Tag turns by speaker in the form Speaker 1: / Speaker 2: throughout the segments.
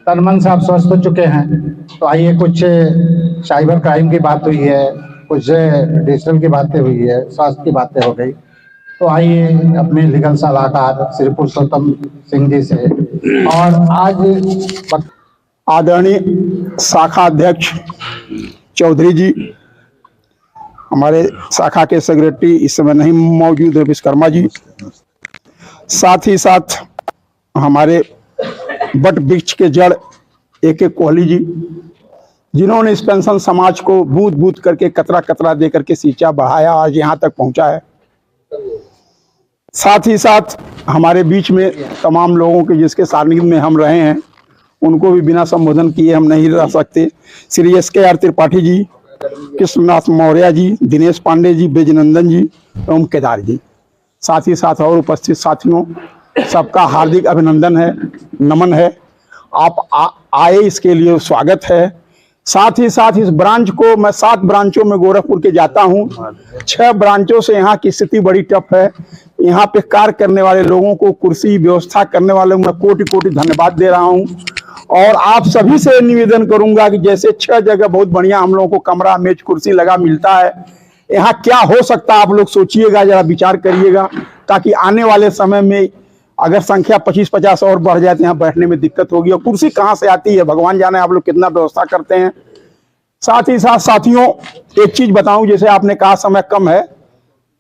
Speaker 1: तन मन से आप स्वस्थ हो चुके हैं। तो आइए, कुछ साइबर क्राइम की बात हुई है, कुछ डिजिटल की बातें हुई है, स्वास्थ्य की बातें हो गई। तो आइए अपने लीगल सलाहकार श्री पुरुषोत्तम सिंह जी से, और आज
Speaker 2: आदरणीय शाखा अध्यक्ष चौधरी जी, हमारे शाखा के सेक्रेटरी इस समय नहीं मौजूद है विश्वकर्मा जी, साथ ही साथ हमारे बट वृक्ष के जड़ AK कोहली जी, जिन्होंने इस पेंशन समाज को बूंद बूंद करके कतरा कतरा दे करके सींचा बढ़ाया, आज यहाँ तक पहुँचा है। साथ ही साथ हमारे बीच में तमाम लोगों के जिसके सानिध्य में हम रहे हैं, उनको भी बिना संबोधन किए हम नहीं रह सकते। श्री SKR त्रिपाठी जी, कृष्णनाथ मौर्य जी, दिनेश पांडे जी, बैजनंदन जी एवं केदार जी, साथ ही साथ और उपस्थित साथियों, सबका हार्दिक अभिनंदन है, नमन है। आप आए, इसके लिए स्वागत है। साथ ही साथ इस ब्रांच को मैं 7 ब्रांचों में गोरखपुर के जाता हूं, 6 ब्रांचों से यहाँ की स्थिति बड़ी टफ है। यहाँ पे कार्य करने वाले लोगों को, कुर्सी व्यवस्था करने वालों को मैं कोटि कोटि धन्यवाद दे रहा हूँ। और आप सभी से निवेदन करूंगा कि जैसे 6 जगह बहुत बढ़िया हम लोगों को कमरा, मेज, कुर्सी लगा मिलता है, यहाँ क्या हो सकता है आप लोग सोचिएगा, जरा विचार करिएगा, ताकि आने वाले समय में अगर संख्या 25-50 और बढ़ जाए तो यहाँ बैठने में दिक्कत होगी। और कुर्सी कहाँ से आती है भगवान जाने, आप लोग कितना व्यवस्था करते हैं। साथ ही साथ साथियों, एक चीज बताऊं, जैसे आपने कहा समय कम है,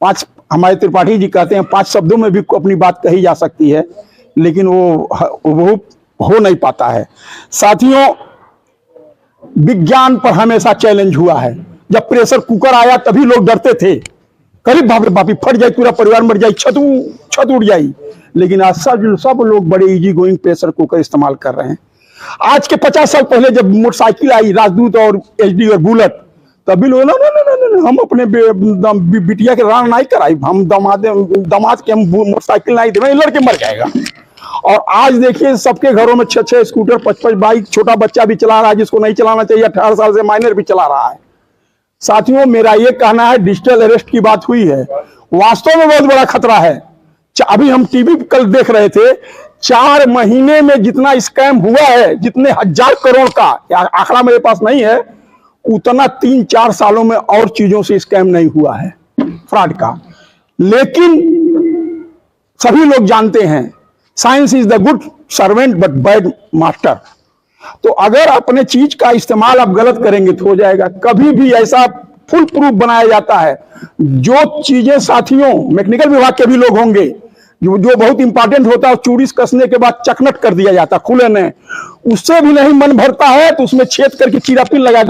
Speaker 2: 5 हमारे त्रिपाठी जी कहते हैं 5 शब्दों में भी अपनी बात कही जा सकती है, लेकिन वो हो नहीं पाता है। साथियों, विज्ञान पर हमेशा चैलेंज हुआ है। जब प्रेशर कुकर आया तभी लोग डरते थे, करीब बाप रे बाप फट जाए, पूरा परिवार मर जाए, छत उड़ जाए। लेकिन आज सब लोग बड़े इजी गोइंग प्रेशर कुकर इस्तेमाल कर रहे हैं। आज के 50 साल पहले जब मोटरसाइकिल आई, राजदूत और HD और बुलेट, तभी लोग ना हम अपने बिटिया के रान नहीं कराई, हम दामाद के हम मोटरसाइकिल नहीं दे, लड़के मर जाएगा। और आज देखिए सबके घरों में 6 स्कूटर, 55 बाइक, छोटा बच्चा भी चला रहा है जिसको नहीं चलाना चाहिए, 18 साल से माइनर भी चला रहा है। साथियों, मेरा ये कहना है, डिजिटल अरेस्ट की बात हुई है, वास्तव में बहुत बड़ा खतरा है। अभी हम टीवी कल देख रहे थे, 4 महीने में जितना स्कैम हुआ है, जितने 1000 करोड़ का आंकड़ा मेरे पास नहीं है, उतना 3-4 सालों में और चीजों से स्कैम नहीं हुआ है फ्रॉड का। लेकिन सभी लोग जानते हैं, science is the good servant but bad master. तो अगर अपने चीज का इस्तेमाल आप गलत करेंगे तो हो जाएगा। कभी भी ऐसा फुल प्रूफ बनाया जाता है, जो चीजें साथियों मैकेनिकल विभाग के भी लोग होंगे, जो बहुत इंपॉर्टेंट होता है, चूड़ी कसने के बाद चकनट कर दिया जाता खुले ने, उससे भी नहीं मन भरता है तो उसमें छेद करके चीरापिन लगा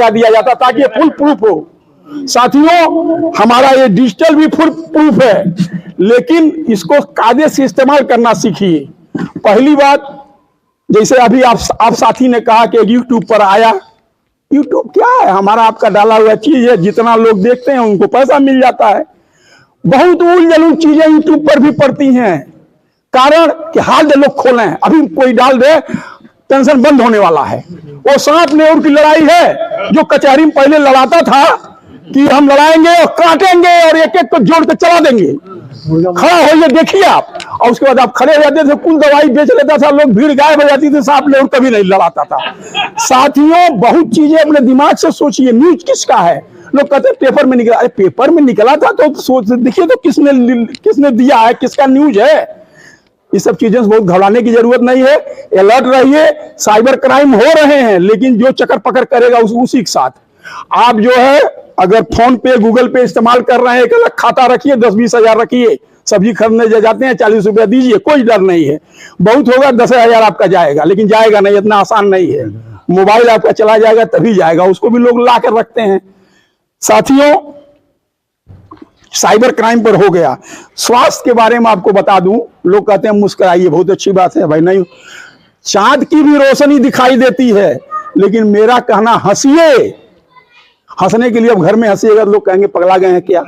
Speaker 2: दिया जाता, ताकि ये फुल प्रूफ हो। साथियों, हमारा ये डिजिटल भी फुल प्रूफ है, लेकिन इसको कायदे से इस्तेमाल करना सीखिए। पहली बात, जैसे अभी आप साथी ने कहा कि यूट्यूब पर आया, यूट्यूब क्या है, हमारा आपका डाला हुआ चीज है, जितना लोग देखते हैं उनको पैसा मिल जाता है। बहुत उलझन चीजें यूट्यूब पर भी पड़ती हैं, कारण कि हाल दे लोग खोलें, अभी कोई डाल दे पेंशन बंद होने वाला है। वो सांप नेउर की लड़ाई है, जो कचहरी में पहले लड़ाता था कि हम लड़ाएंगे और काटेंगे और एक एक को जोड़ के चला देंगे, खड़ा होइए देखिए आप, और उसके बाद आप खड़े हो जाते थे, कुल दवाई बेच लेता था, लोग भीड़ गायब हो जाती थी, सांप नेउर कभी नहीं लड़ाता था। साथियों, बहुत चीजें अपने दिमाग से सोचिए। न्यूज किसका है? लोग कहते हैं पेपर में निकला, अरे पेपर में निकला था तो सोच देखिए तो किसने दिया है, किसका न्यूज है। ये सब चीजें बहुत घबराने की जरूरत नहीं है, अलर्ट रहिए। साइबर क्राइम हो रहे हैं, लेकिन जो चक्कर पकड़ करेगा उसी के साथ। आप जो है अगर फोन पे, गूगल पे इस्तेमाल कर रहे हैं, एक अलग खाता रखिए, 10-20 हजार रखिए। सब्जी खरीदने जाते हैं, 40 रुपया दीजिए, कोई डर नहीं है। बहुत होगा 10,000 आपका जाएगा, लेकिन जाएगा नहीं, इतना आसान नहीं है। मोबाइल आपका चला जाएगा तभी जाएगा, उसको भी लोग ला कर रखते हैं। साथियों, साइबर क्राइम पर हो गया। स्वास्थ्य के बारे में आपको बता दूं, लोग कहते हैं मुस्कुराइए, बहुत अच्छी बात है भाई, नहीं, चांद की भी रोशनी दिखाई देती है, लेकिन मेरा कहना हंसिए। हंसने के लिए अब घर में हंसिएगा तो लोग कहेंगे पगला गए हैं क्या,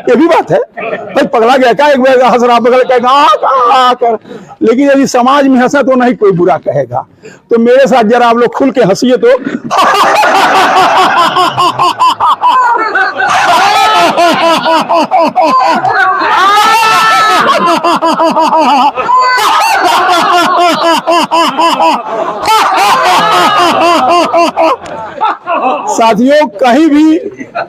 Speaker 2: ये भी बात है भाई, पगला गया क्या, एक बार हंस रहा बगल कहेगा कर, लेकिन यदि समाज में हंसा तो नहीं कोई बुरा कहेगा। तो मेरे साथ जरा आप लोग खुल के हंसिए तो साथियों, कहीं भी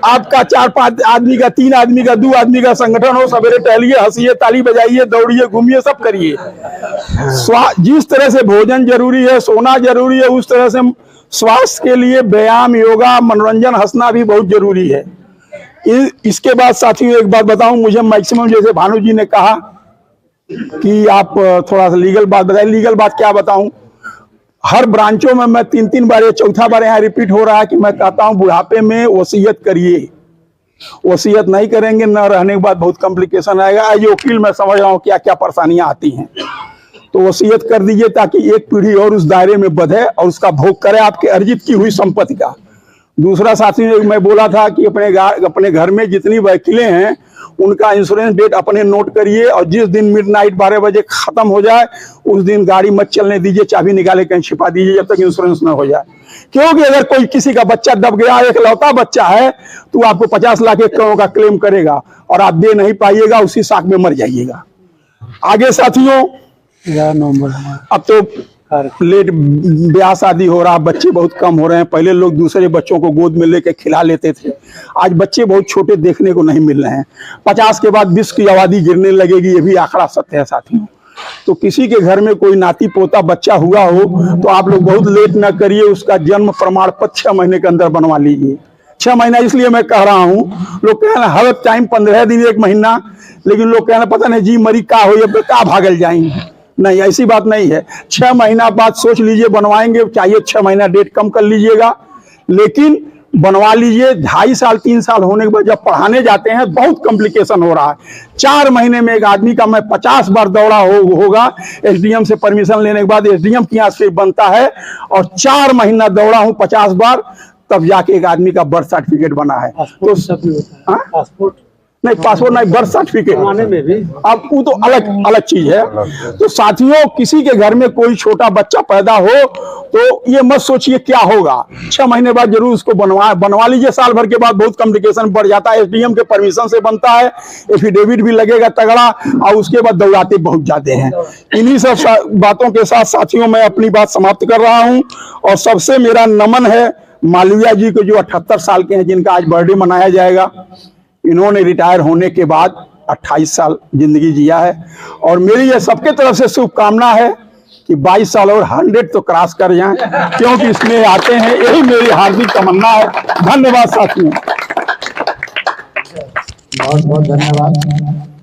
Speaker 2: आपका 4-5 आदमी का, 3 आदमी का, 2 आदमी का संगठन हो, सवेरे टहलिए, हंसिए, ताली बजाइए, दौड़िए, घूमिए, सब करिए। जिस तरह से भोजन जरूरी है, सोना जरूरी है, उस तरह से स्वास्थ्य के लिए व्यायाम, योगा, मनोरंजन, हंसना भी बहुत जरूरी है। इसके बाद साथियों एक बात बताऊं, मुझे मैक्सिमम, जैसे भानु जी ने कहा कि आप थोड़ा सा लीगल बात बताइए। लीगल बात क्या बताऊं, हर ब्रांचों में मैं 3-3 बार, ये चौथा बार यहाँ रिपीट हो रहा है कि मैं कहता हूं बुढ़ापे में वसीयत करिए। वसीयत नहीं करेंगे, न रहने के बाद बहुत कॉम्प्लिकेशन आएगा। ये वकील मैं समझ रहा हूँ क्या क्या परेशानियां आती हैं। तो वसीयत कर दीजिए ताकि एक पीढ़ी और उस दायरे में बढ़े और उसका भोग करे आपके अर्जित की हुई संपत्ति का। दूसरा साथी मैं बोला था कि अपने घर में जितनी वकीलें हैं उनका इंश्योरेंस डेट अपने नोट करिए, और जिस दिन मिडनाइट 12 बजे खत्म हो जाए उस दिन गाड़ी मत चलने दीजिए, चाबी निकाले कहीं छिपा दीजिए जब तक इंश्योरेंस ना हो जाए। क्योंकि अगर कोई किसी का बच्चा दब गया, एक लौता बच्चा है, तो आपको 50 लाख 1 करोड़ का क्लेम करेगा और आप दे नहीं पाइएगा, उसी साख में मर जाइएगा। आगे साथियों, अब तो लेट ब्याह शादी हो रहा, बच्चे बहुत कम हो रहे हैं। पहले लोग दूसरे बच्चों को गोद में लेकर खिला लेते थे, आज बच्चे बहुत छोटे देखने को नहीं मिल रहे हैं। 50 के बाद विश्व की आबादी गिरने लगेगी, ये भी आंकड़ा सत्य है साथियों। तो किसी के घर में कोई नाती पोता बच्चा हुआ हो तो आप लोग बहुत लेट ना करिए, उसका जन्म प्रमाण पत्र 6 महीने के अंदर बनवा लीजिए। 6 महीना इसलिए मैं कह रहा हूँ, लोग कह रहे हर टाइम 15 दिन 1 महीना, लेकिन लोग कह रहे पता नहीं जी मरी का हो या का भागल जाएंगे। नहीं, ऐसी बात नहीं है। 6 महीना बाद सोच लीजिए बनवाएंगे, चाहिए 6 महीना डेट कम कर लीजिएगा, लेकिन बनवा लीजिए। 2.5 साल 3 साल होने के बाद जब पढ़ाने जाते हैं बहुत कॉम्प्लिकेशन हो रहा है। 4 महीने में एक आदमी का मैं 50 बार दौड़ा होगा एसडीएम से परमिशन लेने के बाद, एसडीएम की यहाँ से बनता है, और 4 महीना दौड़ा हूँ 50 बार, तब जाके एक आदमी का बर्थ सर्टिफिकेट बना है। तो पासपोर्ट नहीं, पासपोर्ट नहीं, बर्थ सर्टिफिकेट में भी अब वो तो अलग चीज है। तो साथियों, किसी के घर में कोई छोटा बच्चा पैदा हो तो ये मत सोचिए क्या होगा, 6 महीने बाद जरूर उसको बनवा लीजिए। साल भर के बाद बहुत कॉम्प्लिकेशन बढ़ जाता है, एसडीएम के परमिशन से बनता है, एफिडेविट भी लगेगा तगड़ा, और उसके बाद दौड़ाते बहुत जाते हैं। इन्हीं सब बातों के साथ साथियों मैं अपनी बात समाप्त कर रहा हूँ, और सबसे मेरा नमन है मालवीय जी को, जो 78 साल के हैं, जिनका आज बर्थडे मनाया जाएगा। इन्होंने रिटायर होने के बाद 28 साल जिंदगी जिया है, और मेरी ये सबके तरफ से शुभकामना है कि 22 साल और 100 तो क्रॉस कर जाएं, क्योंकि इसमें आते हैं, यही मेरी हार्दिक तमन्ना है। धन्यवाद साथियों,
Speaker 1: बहुत बहुत धन्यवाद।